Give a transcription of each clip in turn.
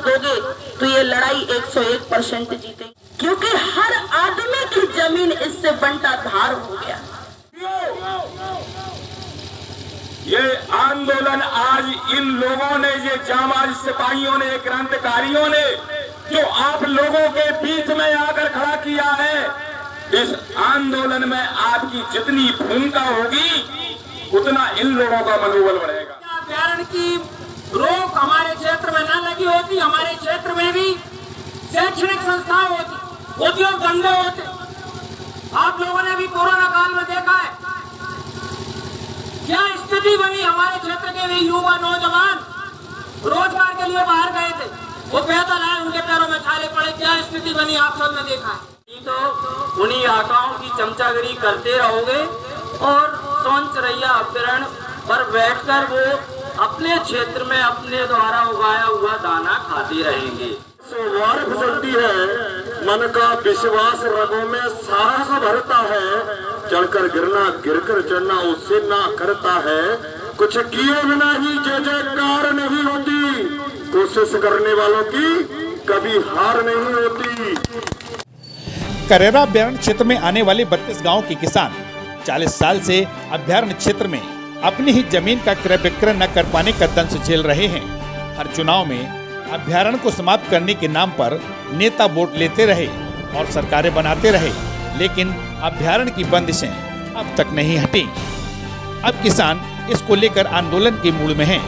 दोगे तो ये लड़ाई 101% जीतेगी, क्योंकि हर आदमी की जमीन इससे बंटा धार हो गया। ये आंदोलन आज इन लोगों ने, ये जांबाज सिपाहियों ने, क्रांतिकारियों ने जो आप लोगों के बीच में आकर खड़ा किया है, इस आंदोलन में आपकी जितनी भूमिका होगी उतना इन लोगों का मनोबल बढ़ेगा। अभ्यारण्य की रोक हमारे क्षेत्र में न लगी होती, हमारे क्षेत्र में भी शैक्षणिक संस्थाएं होती, उद्योग धंधे होते। आप लोगों ने भी कोरोना काल में देखा है क्या स्थिति बनी। हमारे क्षेत्र के भी युवा नौजवान रोजगार के लिए बाहर गए थे, वो पैदल आए, उनके पैरों में छाले पड़े, क्या स्थिति बनी आप सबने देखा है। तो उन्हीं आकाओं की चमचागिरी करते रहोगे और सोनचरैया अभ्यारण्य पर बैठकर वो अपने क्षेत्र में अपने द्वारा उगाया हुआ दाना खाते रहेंगे। वार फिसलती है, मन का विश्वास रगों में साहस भरता है, चढ़कर गिरना गिरकर चढ़ना उससे ना करता है, कुछ किए बिना ही जय जयकार नहीं होती, कोशिश करने वालों की कभी हार नहीं होती। करेरा अभ्यारण्य क्षेत्र में आने वाले 32 गाँव के किसान 40 साल से अभ्यारण्य क्षेत्र में अपनी ही जमीन का क्रय विक्रय न कर पाने का दंश झेल रहे हैं। हर चुनाव में अभ्यारण्य को समाप्त करने के नाम पर नेता वोट लेते रहे और सरकारें बनाते रहे, लेकिन अभ्यारण्य की बंदिशें अब तक नहीं हटी। अब किसान इसको लेकर आंदोलन के मूड में हैं।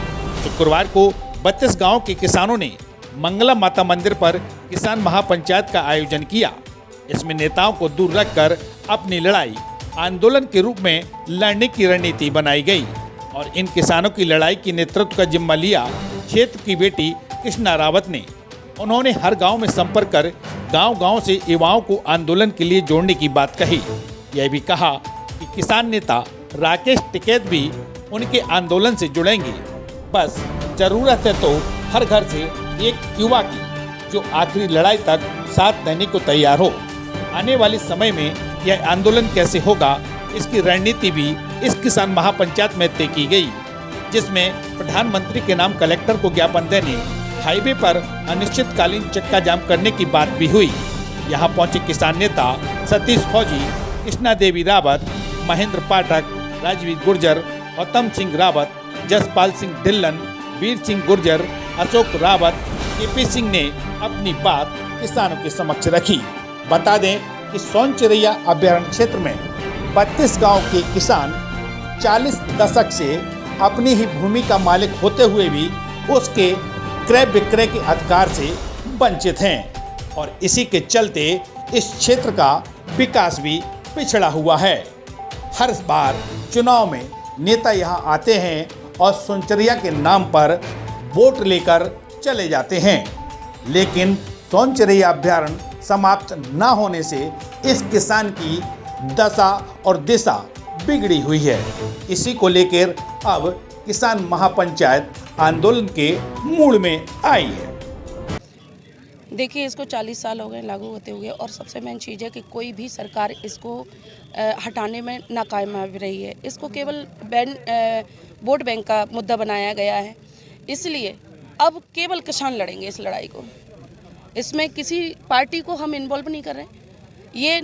शुक्रवार को 32 गाँव के किसानों ने मंगला माता मंदिर पर किसान महापंचायत का आयोजन किया। इसमें नेताओं को दूर रखकर अपनी लड़ाई आंदोलन के रूप में लड़ने की रणनीति बनाई गई और इन किसानों की लड़ाई की नेतृत्व का जिम्मा लिया क्षेत्र की बेटी कृष्णा रावत ने। उन्होंने हर गांव में संपर्क कर गांव-गांव से युवाओं को आंदोलन के लिए जोड़ने की बात कही। यह भी कहा कि किसान नेता राकेश टिकैत भी उनके आंदोलन से जुड़ेंगे, बस जरूरत है तो हर घर से एक युवा की जो आखिरी लड़ाई तक साथ देने को तैयार हो। आने वाले समय में यह आंदोलन कैसे होगा, इसकी रणनीति भी इस किसान महापंचायत में तय की गई, जिसमें प्रधानमंत्री के नाम कलेक्टर को ज्ञापन देने, हाईवे पर अनिश्चितकालीन चक्का जाम करने की बात भी हुई। यहां पहुंचे किसान नेता सतीश फौजी, कृष्णा देवी रावत, महेंद्र पाठक, राजवीर गुर्जर, गौतम सिंह रावत, जसपाल सिंह ढिल्लन, वीर सिंह गुर्जर, अशोक रावत, केपी सिंह ने अपनी बात किसानों के समक्ष रखी। बता दें कि सोनचरैया अभ्यारण्य क्षेत्र में 32 गांव के किसान 40 दशक से अपनी ही भूमि का मालिक होते हुए भी उसके क्रय विक्रय के अधिकार से वंचित हैं और इसी के चलते इस क्षेत्र का विकास भी पिछड़ा हुआ है। हर बार चुनाव में नेता यहां आते हैं और सोनचरैया के नाम पर वोट लेकर चले जाते हैं, लेकिन सोनचरैया अभ्यारण्य समाप्त न होने से इस किसान की दशा और दिशा बिगड़ी हुई है। इसी को लेकर अब किसान महापंचायत आंदोलन के मूड में आई है। देखिए, इसको 40 साल हो गए लागू होते हुए और सबसे मेन चीज़ है कि कोई भी सरकार इसको हटाने में नाकामयाब रही है। इसको केवल वोट बैंक का मुद्दा बनाया गया है, इसलिए अब केवल किसान लड़ेंगे इस लड़ाई को। इसमें किसी पार्टी को हम इन्वॉल्व नहीं कर रहे हैं। ये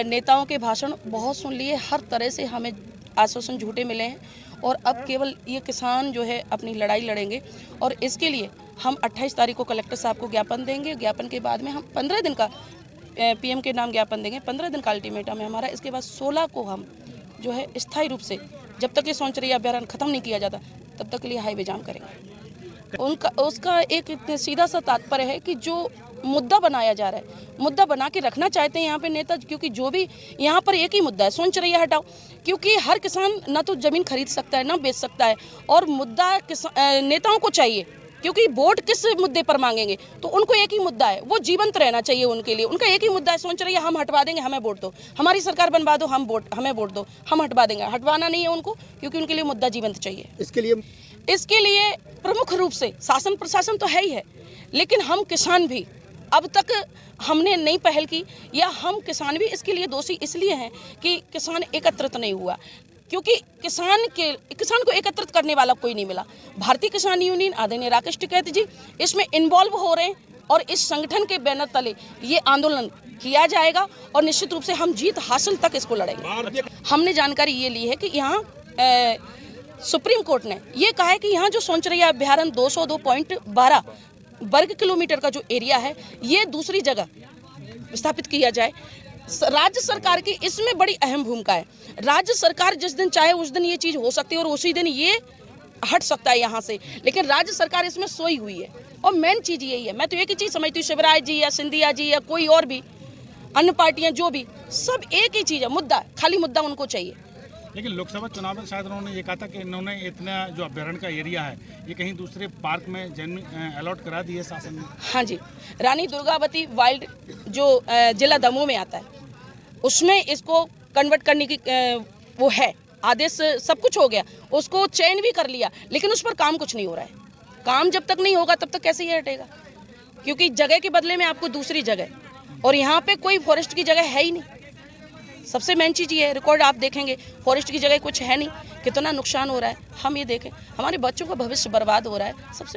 नेताओं के भाषण बहुत सुन लिए, हर तरह से हमें आश्वासन झूठे मिले हैं और अब केवल ये किसान जो है अपनी लड़ाई लड़ेंगे और इसके लिए हम 28 तारीख को कलेक्टर साहब को ज्ञापन देंगे। ज्ञापन के बाद में हम 15 दिन का पीएम के नाम ज्ञापन देंगे, 15 दिन का अल्टीमेटम है हमारा। इसके बाद 16 को हम जो है स्थायी रूप से, जब तक ये सोनचरैया अभ्यारण्य खत्म नहीं किया जाता तब तक के लिए हाईवे जाम करेंगे। उसका एक सीधा सा तात्पर्य है कि जो मुद्दा बनाया जा रहा है, मुद्दा बना के रखना चाहते हैं यहाँ पे नेता, क्योंकि जो भी यहाँ पर एक ही मुद्दा है, सोनचरैया हटाओ, क्योंकि हर किसान ना तो ज़मीन खरीद सकता है ना बेच सकता है और मुद्दा नेताओं को चाहिए, क्योंकि वोट किस मुद्दे पर मांगेंगे, तो उनको एक ही मुद्दा है, वो जीवंत रहना चाहिए उनके लिए। उनका एक ही मुद्दा है, सोनचरैया हम हटवा देंगे, हमें वोट दो, हमारी सरकार बनवा दो, हमें वोट दो, हम हटवा देंगे। हटवाना नहीं है उनको, क्योंकि उनके लिए मुद्दा जीवंत चाहिए। इसके लिए प्रमुख रूप से शासन प्रशासन तो है ही है, लेकिन हम किसान भी अब तक हमने नई पहल की, या हम किसान भी इसके लिए दोषी इसलिए हैं कि किसान एकत्रित नहीं हुआ। क्योंकि किसान को एकत्रित करने वाला कोई नहीं मिला। भारतीय किसान यूनियन आदरणीय राकेश टिकैत जी इसमें इन्वॉल्व हो रहे हैं और इस संगठन के बैनर तले ये आंदोलन किया जाएगा और निश्चित रूप से हम जीत हासिल तक इसको लड़ेंगे। हमने जानकारी ये ली है कि यहाँ सुप्रीम कोर्ट ने ये कहा है कि यहाँ जो सोनचरैया अभ्यारण्य 202.12 वर्ग किलोमीटर का जो एरिया है ये दूसरी जगह स्थापित किया जाए। राज्य सरकार की इसमें बड़ी अहम भूमिका है। राज्य सरकार जिस दिन चाहे उस दिन ये चीज़ हो सकती है और उसी दिन ये हट सकता है यहाँ से, लेकिन राज्य सरकार इसमें सोई हुई है। और मेन चीज़ यही है, मैं तो एक ही चीज़ समझती हूँ, शिवराज जी या सिंधिया जी या कोई और भी अन्य पार्टियां जो भी, सब एक ही चीज़ है, मुद्दा, खाली मुद्दा उनको चाहिए। लेकिन लोकसभा चुनाव में शायद उन्होंने ये कहा था कि इन्होंने इतना जो अभ्यारण्य का एरिया है ये कहीं दूसरे पार्क में जमीन अलॉट करा दी है शासन ने। हाँ जी, रानी दुर्गावती वाइल्ड जो जिला दमोह में आता है उसमें इसको कन्वर्ट करने की वो है आदेश, सब कुछ हो गया, उसको चयन भी कर लिया, लेकिन उस पर काम कुछ नहीं हो रहा है। काम जब तक नहीं होगा तब तक कैसे ये हटेगा, क्योंकि जगह के बदले में आपको दूसरी जगह, और यहाँ पे कोई फॉरेस्ट की जगह है ही नहीं। सबसे मेन चीज़ ये है, रिकॉर्ड आप देखेंगे फॉरेस्ट की जगह कुछ है नहीं, कितना नुकसान हो रहा है हम ये देखें, हमारे बच्चों का भविष्य बर्बाद हो रहा है। सबसे